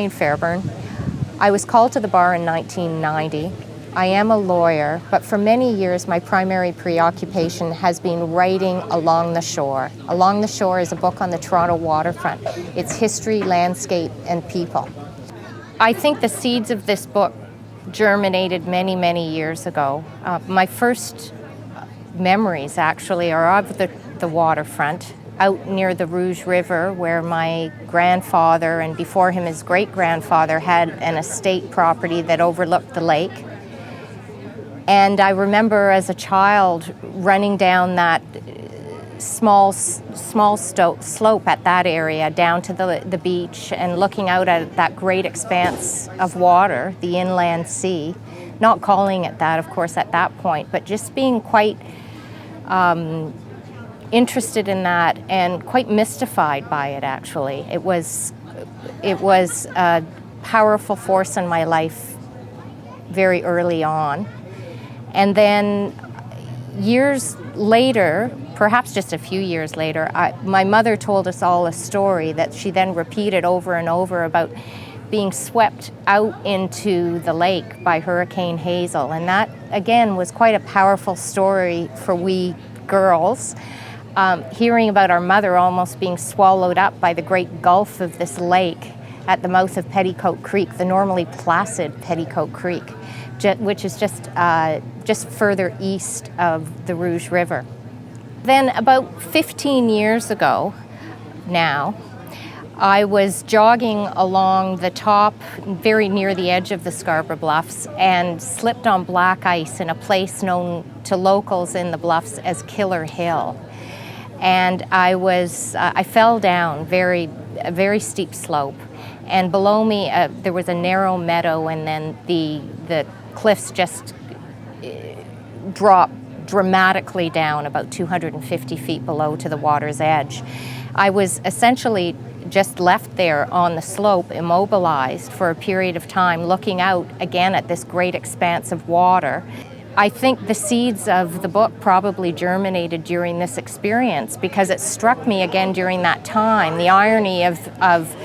Jane Fairburn. I was called to the bar in 1990. I am a lawyer, but for many years my primary preoccupation has been writing along the shore. Along the Shore is a book on the Toronto waterfront. Its history, landscape, and people. I think the seeds of this book germinated many, many years ago. My first memories actually are of the waterfront, out near the Rouge River, where my grandfather and before him his great-grandfather had an estate property that overlooked the lake. And I remember as a child running down that small slope at that area down to the beach and looking out at that great expanse of water, the inland sea, not calling it that, of course, at that point, but just being quite interested in that and quite mystified by it, actually. It was a powerful force in my life very early on. And then years later, perhaps just a few years later, my mother told us all a story that she then repeated over and over about being swept out into the lake by Hurricane Hazel. And that, again, was quite a powerful story for we girls. Hearing about our mother almost being swallowed up by the great gulf of this lake at the mouth of Petticoat Creek, the normally placid Petticoat Creek, which is just further east of the Rouge River. Then about 15 years ago now, I was jogging along the top, very near the edge of the Scarborough Bluffs, and slipped on black ice in a place known to locals in the Bluffs as Killer Hill. And I fell down a very steep slope, and below me there was a narrow meadow, and then the cliffs just dropped dramatically down about 250 feet below to the water's edge. I was essentially just left there on the slope, immobilized for a period of time, looking out again at this great expanse of water. I think the seeds of the book probably germinated during this experience, because it struck me again during that time, the irony of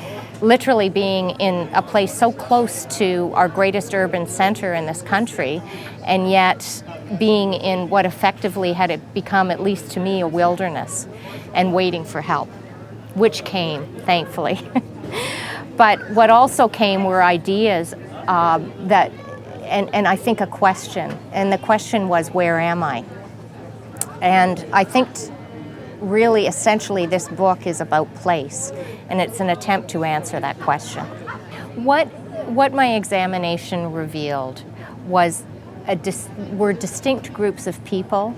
literally being in a place so close to our greatest urban center in this country, and yet being in what effectively had become, at least to me, a wilderness, and waiting for help, which came, thankfully. But what also came were ideas and I think a question, and the question was, where am I? And I think really essentially this book is about place, and it's an attempt to answer that question. What my examination revealed were distinct groups of people,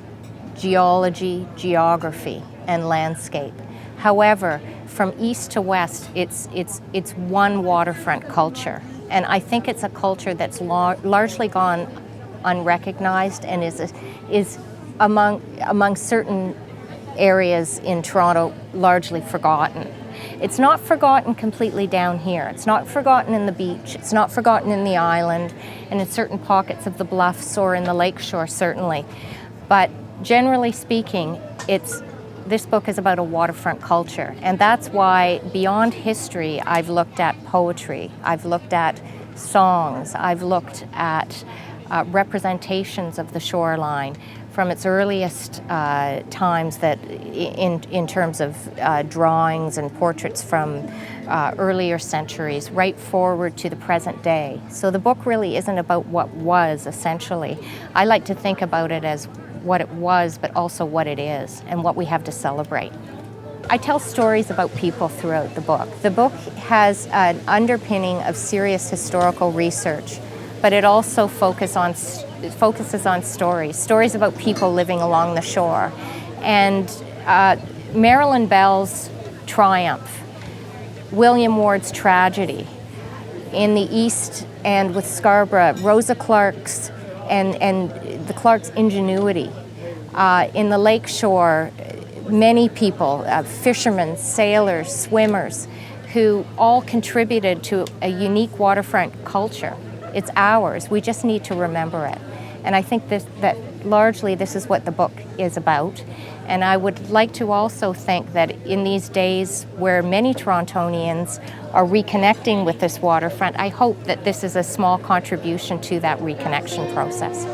geology, geography, and landscape. However, from east to west, it's one waterfront culture. And I think it's a culture that's largely gone unrecognized and is among certain areas in Toronto largely forgotten. It's not forgotten completely down here. It's not forgotten in the beach. It's not forgotten in the island and in certain pockets of the bluffs or in the lakeshore, certainly. But generally speaking, this book is about a waterfront culture, and that's why beyond history I've looked at poetry, I've looked at songs, I've looked at representations of the shoreline from its earliest times, that in terms of drawings and portraits from earlier centuries right forward to the present day. So the book really isn't about what was, essentially. I like to think about it as what it was, but also what it is and what we have to celebrate. I tell stories about people throughout the book. The book has an underpinning of serious historical research, but it also focuses on stories about people living along the shore. And Marilyn Bell's triumph, William Ward's tragedy in the East and with Scarborough, Rosa Clark's and the Clark's ingenuity. In the lakeshore, many people, fishermen, sailors, swimmers, who all contributed to a unique waterfront culture. It's ours. We just need to remember it. And I think that largely this is what the book is about. And I would like to also think that in these days where many Torontonians are reconnecting with this waterfront, I hope that this is a small contribution to that reconnection process.